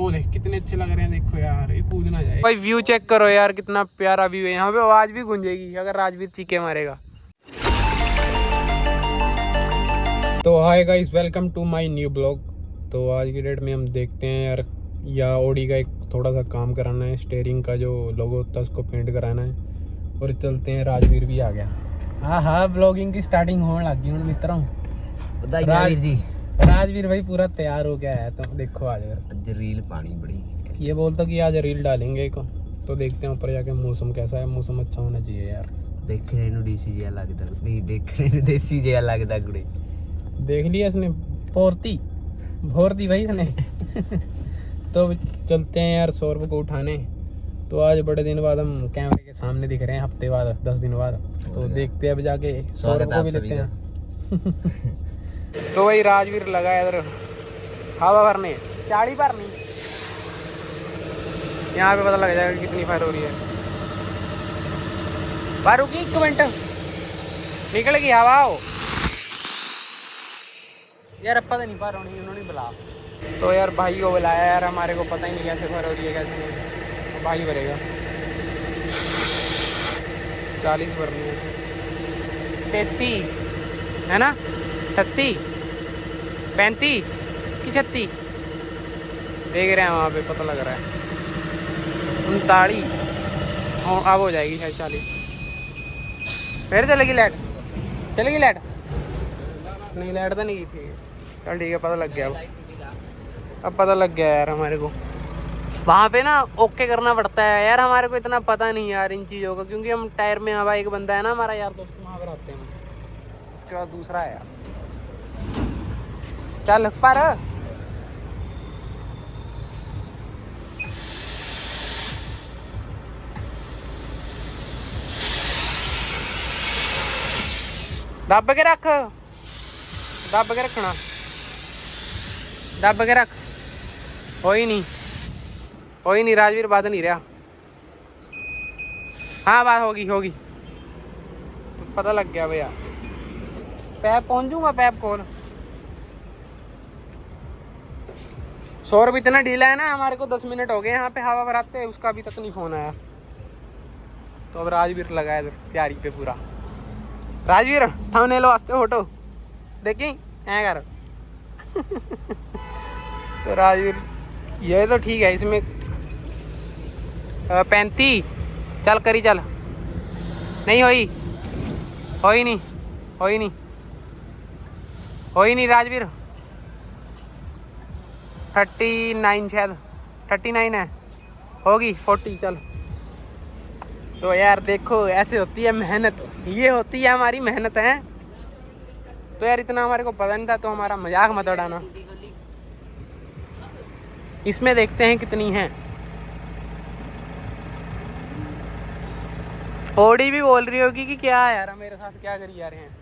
वो देख कितने अच्छे लग रहे हैं। देखो यार ये कूद ना जाए। भाई व्यू चेक करो यार, कितना प्यारा व्यू है। यहाँ पे आवाज भी गूंजेगी अगर राजवीर चीखे मारेगा। तो hi guys, welcome to my new blog. तो आज की डेट में हम देखते हैं यार, या ऑडी का एक थोड़ा सा काम कराना है। स्टीयरिंग का जो लोगो होता है उसको पेंट कराना है। और चलते हैं, राजवीर भी आ गया। हाँ हाँ, ब्लॉगिंग की स्टार्टिंग होने लग गई हूँ मित्रों। राजवीर भाई पूरा तैयार हो गया है। तो देखो आज रील पानी बड़ी ये बोलता कि आज रील डालेंगे को। तो देखते हैं ऊपर जाके मौसम कैसा है। मौसम अच्छा होना चाहिए यार। देखने ਨੂੰ ਡੀਸੀ ਜਿਹਾ ਲੱਗਦਾ ਨਹੀਂ, देखने ਨੂੰ देसी ਜਿਹਾ ਲੱਗਦਾ ਕੁੜੀ। देख लिया इसने, पोरती भोर दी भाई इसने। तो चलते हैं यार सौरभ को उठाने। तो आज बड़े दिन बाद हम कैमरे के सामने दिख रहे हैं, हफ्ते बाद 10 दिन बाद। तो देखते हैं अब जाके सौरभ को भी लेते हैं। तो वही राजवीर लगा इधर हवा भरने, चाड़ी भरनी। यहाँ पे पता लग जाएगा कितनी फायर हो रही है। बारू की 1 मिनट निकल गई हवा। यार अब पता नहीं पा रहा हूँ, उन्होंने बुला। तो यार भाई को बुलाया यार, हमारे को पता ही नहीं कैसे फायर हो रही है कैसे नहीं। तो भाई भरेगा 40 भरनी है, 33 है ना, 36 35 कि 36 देख रहे हैं वहाँ पे, पता लग रहा है 39। अब हो जाएगी शायद 40। फिर चलेगी लाइट, चलेगी लाइट नहीं, लाइट तो नहीं की थी। चल ठीक है, पता लग गया अब पता लग गया यार हमारे को। वहाँ पे ना ओके करना पड़ता है यार, हमारे को इतना पता नहीं यार इन चीज़ों का, क्योंकि हम टायर में हवा एक बंदा है ना हमारा यार दोस्त, वहाँ पर आते हैं। उसके बाद दूसरा है यार। चल पर दब के रख, दब के रखना, दब के रख। हो ही नहीं राजवीर, बात नहीं रहा। हाँ बात होगी तो पता लग गया भैया। पैप पहुंचूंगा, पैप कॉल। सौरभ इतना ढीला है ना, हमारे को 10 मिनट हो गए यहाँ पे हवा भराते, उसका अभी तक नहीं फोन आया। तो अब राजवीर लगा है तैयारी पे पूरा। राजवीर थाने लो आस्ते फोटो देखी ऐ कर। तो राजवीर ये तो ठीक है, इसमें 35 चल करी चल। नहीं हो ही नहीं राजवीर। 39 शायद 39 है, होगी 40 चल। तो यार देखो ऐसे होती है मेहनत, ये होती है हमारी मेहनत है। तो यार इतना हमारे को पता नहीं था, तो हमारा मजाक मत उड़ाना। इसमें देखते हैं कितनी है। ओडी भी बोल रही होगी कि क्या यार मेरे साथ क्या करी जा रहे हैं।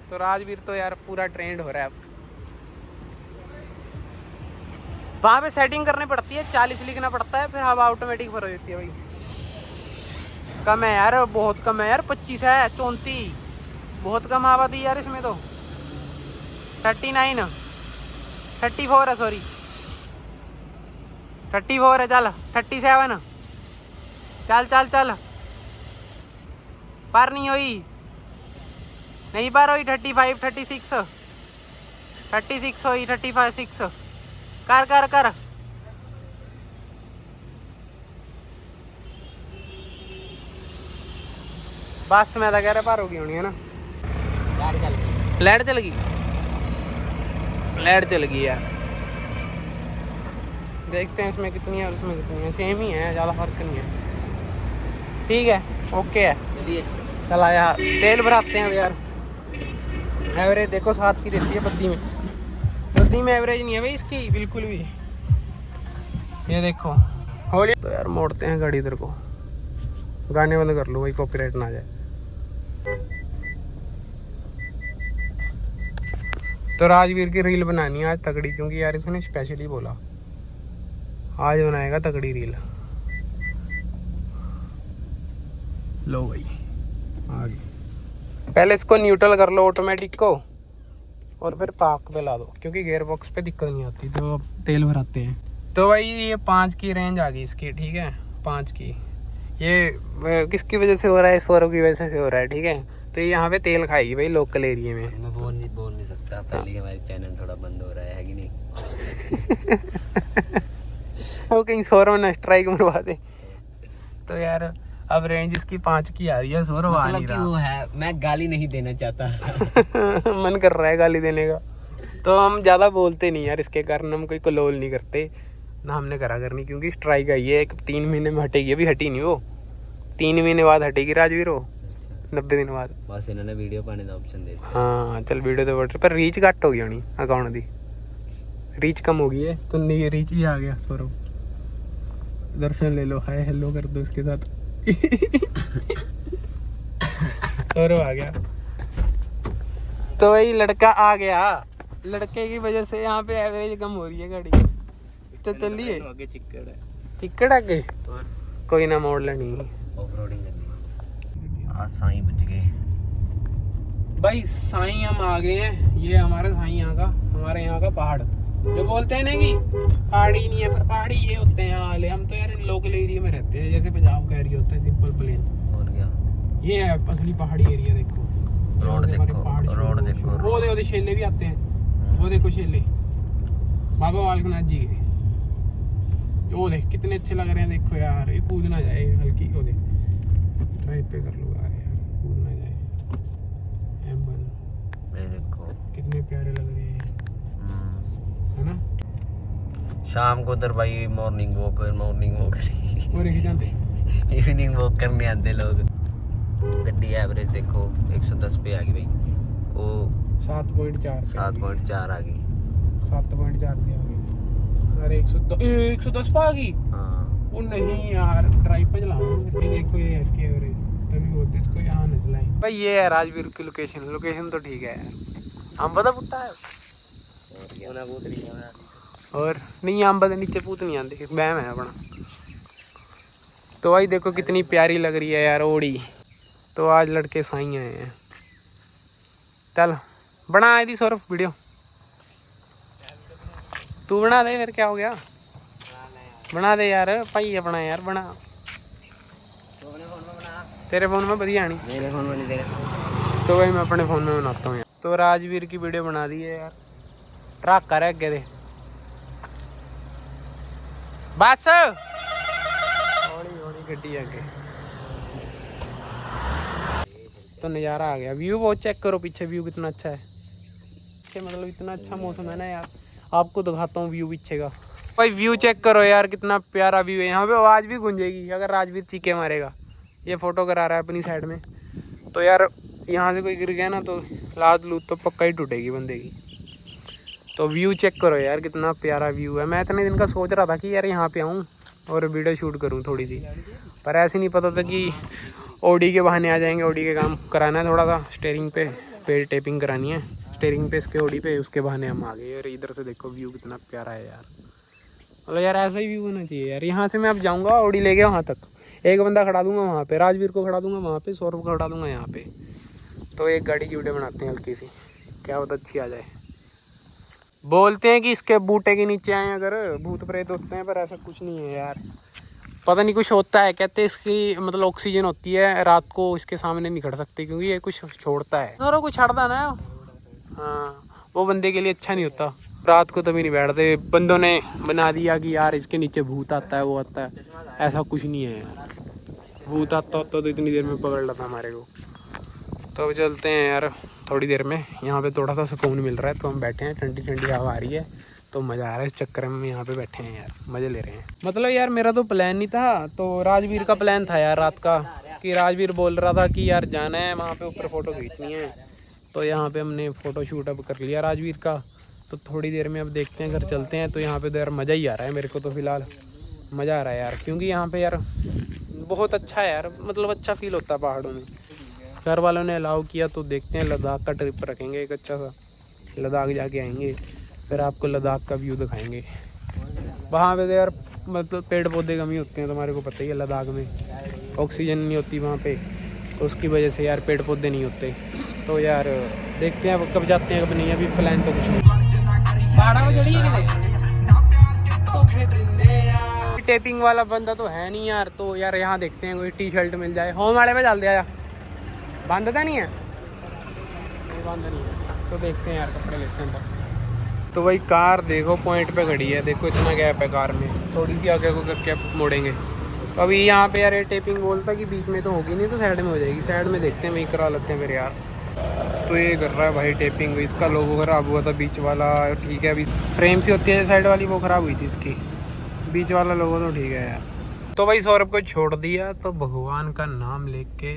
तो राजवीर तो यार पूरा ट्रेंड हो रहा है अब। वहाँ पे सेटिंग करनी पड़ती है, 40 लिखना पड़ता है, फिर हवा ऑटोमेटिक भर देती है भाई। कम है यार, बहुत कम है यार, 25 है, 34 बहुत कम हवा दी यार इसमें तो। 39 34 है, सॉरी 34 है। चल 37 चल पार नहीं हुई, नहीं पार हुई। 35 36 हुई, 35 6 कर बस में तो कह रहा पार होगी होनी है ना। लाइट चल गई यार। देखते हैं इसमें कितनी है और उसमें कितनी है, सेम ही है, ज़्यादा फर्क नहीं है। ठीक है, ओके है। चल आया, तेल भराते हैं अब यार। एवरेज देखो 7 की देती है बद्दी में एवरेज नहीं है भाई इसकी बिल्कुल भी। ये देखो होली। तो यार मोड़ते हैं गाड़ी इधर को, गाने बंद कर लो भाई, कॉपीराइट ना आ जाए। तो राजवीर की रील बनानी है आज तगड़ी, क्योंकि यार इसने स्पेशली बोला आज बनाएगा तगड़ी रील। लो भाई आगे, पहले इसको न्यूट्रल कर लो ऑटोमेटिक को, और फिर पार्क पे ला दो, क्योंकि गियर बॉक्स पे दिक्कत नहीं आती। तो अब तेल भराते हैं। तो भाई ये 5 की रेंज आ गई इसकी, ठीक है 5 की। ये किसकी वजह से हो रहा है, सौरभ की वजह से हो रहा है, ठीक है। तो ये यहाँ पे तेल खाएगी भाई लोकल एरिया में। मैं बोल नहीं सकता, पहले हमारे चैनल थोड़ा बंद हो रहा है कि नहीं। वो कहीं सौरभ ना स्ट्राइक मरवा दे। तो यार अब रेंज इसकी 5 की आ रही है, सौरभ आ नहीं रहा। वो है, मैं गाली नहीं देना चाहता। मन कर रहा है गाली देने का। तो हम ज़्यादा बोलते नहीं यार, इसके कारण हम कोई कलोल नहीं करते ना, हमने करा करनी, क्योंकि स्ट्राइक आई है 3 महीने में हटेगी। अभी हटी नहीं वो, 3 महीने बाद हटेगी राजवीर वो, 90 दिन बाद। बस इन्होंने वीडियो पाने का ऑप्शन दे दिया। हाँ चल वीडियो तो बढ़, पर रीच घट हो गई होनी अकाउंट की, रीच कम हो गई है। तो नहीं रीच ही आ गया सौरभ। दर्शन ले लो, हाय हेलो कर दो इसके साथ। सौरभ आ गया। तो वही लड़का आ गया, लड़के की वजह से यहाँ पे एवरेज कम हो रही है गाड़ी की। तो चलिए चिक्कड़ आगे कोई ना मोड़ लेनी, ऑफ रोडिंग करनी। आज साईं बज गए भाई। साईं हम आ गए हैं, ये हमारे साईं यहाँ का, हमारे यहाँ का पहाड़। जो बोलते हैं ना कि पहाड़ी नहीं है, पर पहाड़ी ये होते हैं यहाँ वाले। हम तो यार लोकल एरिया में रहते हैं, जैसे पंजाब का एरिया होता है सिंपल प्लेन। और क्या ये है असली पहाड़ी एरिया। देखो रोड देखो, रोड देखो, वो देखो शेले भी आते हैं। वो देखो शेले बाबा बालकनाथ जी के, वो देख कितने अच्छे लग रहे हैं। देखो यार ये कूद ना जाए हल्की, वो देख ड्राइव पे कर लो यार, कूद ना जाए। ये देखो कितने प्यारे लग रहे हैं, है ना। शाम को उधर भाई मॉर्निंग वॉक और एक जाते इवनिंग वॉक करने आते लोग। गड्डी एवरेज देखो 110 पे आ गई भाई, वो 7.4 आ गई, 7.4 पे आ गई। अरे 110 पे आ गई। हाँ वो नहीं यार, ड्राइव पे चलाऊंगा। देखो ये इसकी एवरेज, तभी बोलते इसको यहाँ न चलाएं भाई। ये है राजवीर की लोकेशन तो ठीक है यार। हम पता पुट्टा है और नहीं, आम बदे नीचे पूत नहीं आते, बैम है अपना। तो भाई देखो कितनी प्यारी लग रही है यार ओड़ी। तो आज लड़के साईं आए हैं। चल बना आई थी सौरभ वीडियो, तू बना दे फिर, क्या हो गया, बना दे यार भाई अपना यार, बना। तेरे फोन में बढ़िया आनी, मेरे फोन में नहीं, तेरे फोन। तो भाई मैं अपने फोन में बनाता हूँ यार। तो राजवीर की वीडियो बना दी है यार। ट्रक कर अगे दे बस, हौली हौली गड्डी आगे। तो नज़ारा आ गया, व्यू बहुत चेक करो पीछे, व्यू कितना अच्छा है। मतलब इतना अच्छा मौसम है ना यार, आपको दिखाता हूँ व्यू पीछे का। भाई व्यू चेक करो यार, कितना प्यारा व्यू है। यहाँ पे आवाज़ भी गूंजेगी अगर राजवीर चीखे मारेगा। ये फोटो करा रहा है अपनी साइड में। तो यार यहाँ से कोई गिर गया ना तो लात लूत तो पक्का ही टूटेगी बंदे की। तो व्यू चेक करो यार, कितना प्यारा व्यू है। मैं इतने दिन का सोच रहा था कि यार यहाँ पे आऊँ और वीडियो शूट करूँ थोड़ी सी, पर ऐसे नहीं पता था कि ओडी के बहाने आ जाएंगे। ओडी के काम कराना है थोड़ा सा, स्टेयरिंग पे टेपिंग करानी है स्टेयरिंग पे इसके, ओडी पे, उसके बहाने हम आ गए। और इधर से देखो व्यू कितना प्यारा है यार। मतलब यार ऐसा ही व्यू होना चाहिए यार। यहाँ से मैं अब जाऊँगा ओडी लेके वहाँ तक, एक बंदा खड़ा दूंगा वहाँ पे, राजवीर को खड़ा दूंगा वहाँ पे, सौरभ को खड़ा दूंगा यहाँ पे। तो एक गाड़ी की वीडियो बनाते हैं हल्की सी, क्या बहुत अच्छी आ जाए। बोलते हैं कि इसके बूटे के नीचे आए अगर भूत प्रेत होते हैं, पर ऐसा कुछ नहीं है यार। पता नहीं कुछ होता है, कहते हैं इसकी मतलब ऑक्सीजन होती है, रात को इसके सामने नहीं खड़ सकती क्योंकि ये कुछ छोड़ता है। सौरभ को छाड़ता ना, हाँ वो बंदे के लिए अच्छा नहीं होता। रात को तभी नहीं बैठते। बंदों ने बना दिया कि यार इसके नीचे भूत आता है, वो आता है। ऐसा कुछ नहीं है यार, भूत आता होता तो इतनी देर में पकड़ लेता हमारे को। तो अब चलते हैं यार थोड़ी देर में। यहाँ पे थोड़ा सा सुकून मिल रहा है तो हम बैठे हैं, ठंडी ठंडी हवा आ रही है तो मज़ा आ रहा है। इस चक्कर में यहाँ पे बैठे हैं यार, मज़े ले रहे हैं। मतलब यार मेरा तो प्लान नहीं था, तो राजवीर का प्लान था यार रात का, कि राजवीर बोल रहा था कि यार जाना है वहाँ पे ऊपर फ़ोटो खींचनी है। तो यहाँ पे हमने फ़ोटो शूट अब कर लिया राजवीर का। तो थोड़ी देर में अब देखते हैं, घर चलते हैं। तो यहाँ पे तो यार मज़ा ही आ रहा है मेरे को, तो फ़िलहाल मज़ा आ रहा है यार, क्योंकि यहाँ पे यार बहुत अच्छा है यार। मतलब अच्छा फील होता है पहाड़ों में। घर वालों ने अलाउ किया तो देखते हैं, लद्दाख का ट्रिप रखेंगे एक अच्छा सा। लद्दाख जाके आएंगे, फिर आपको लद्दाख का व्यू दिखाएंगे। वहाँ पे तो यार मतलब पेड़ पौधे कम ही होते हैं, तुम्हारे को पता ही है। लद्दाख में ऑक्सीजन नहीं होती वहाँ पे, तो उसकी वजह से यार पेड़ पौधे नहीं होते। तो यार देखते हैं अब कब जाते हैं कब नहीं, अभी प्लान तो कुछ नहीं। टेपिंग वाला बंदा तो है नहीं यार, तो यार यहाँ देखते हैं कोई टी शर्ट मिल जाए। होम वाले पे चल दिया, बांधता नहीं है, नहीं बांधा नहीं है, तो देखते हैं यार कपड़े लेते हैं तब। तो भाई कार देखो पॉइंट पे खड़ी है, देखो इतना गैप है कार में, थोड़ी सी आगे को करके मोड़ेंगे। तो अभी यहाँ पे यार ये टेपिंग बोलता कि बीच में तो होगी नहीं, तो साइड में हो जाएगी, साइड में देखते हैं, वही करा लेते हैं फिर यार। तो ये कर रहा है भाई टेपिंग, इसका लोगो ख़राब हुआ था बीच वाला, ठीक है अभी फ्रेम सी होती है साइड वाली, वो ख़राब हुई थी इसकी, बीच वाला लोगो तो ठीक है यार। तो भाई सौरभ को छोड़ दिया, तो भगवान का नाम लेके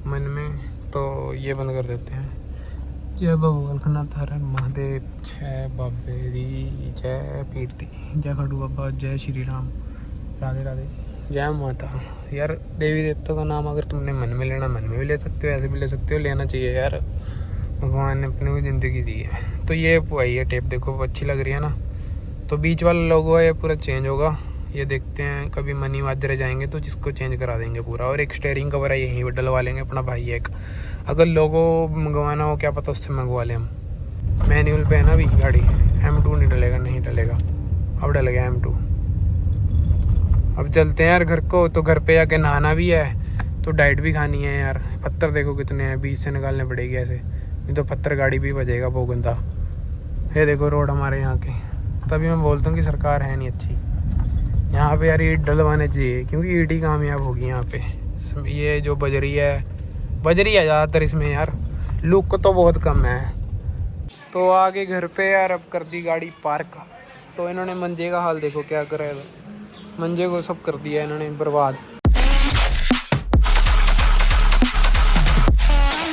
मन में तो ये बंद कर देते हैं, जय भगवान हरण महादेव, जय बाबे दी, जय पीरती, जय खड़ू बाबा, जय श्री राम, राधे राधे, जय माता। यार देवी देवता का नाम अगर तुमने मन में लेना, मन में भी ले सकते हो, ऐसे भी ले सकते हो, लेना चाहिए यार, भगवान ने अपनी भी ज़िंदगी दी है। तो ये वही है टेप, देखो अच्छी लग रही है ना। तो बीच वाला लोगो है ये पूरा चेंज होगा, ये देखते हैं कभी मनी माजरे जाएंगे तो जिसको चेंज करा देंगे पूरा। और एक स्टेयरिंग कवर है यहीं पर डलवा लेंगे, अपना भाई है एक, अगर लोगो मंगवाना हो क्या पता उससे मंगवा लें हम। मैनुअल पे है ना अभी गाड़ी, M2 नहीं डलेगा, नहीं डलेगा, अब डल गया M2। अब चलते हैं यार घर को, तो घर पे जाके नहाना भी है, तो डाइट भी खानी है यार। पत्थर देखो कितने हैं, बीच से निकालने पड़ेगी ऐसे, नहीं तो पत्थर गाड़ी भी बजेगा वो गंदा। ये देखो रोड हमारे यहाँ के, तभी मैं बोलता हूँ कि सरकार है नहीं अच्छी यहाँ पे यार, ईंट डलवाने चाहिए, क्योंकि ईंट ही कामयाब होगी यहाँ पे। ये जो बजरी है ज़्यादातर इसमें यार, लुक तो बहुत कम है। तो आगे घर पे यार अब कर दी गाड़ी पार्क, तो इन्होंने मंजे का हाल देखो क्या करा है, मंजे को सब कर दिया इन्होंने बर्बाद।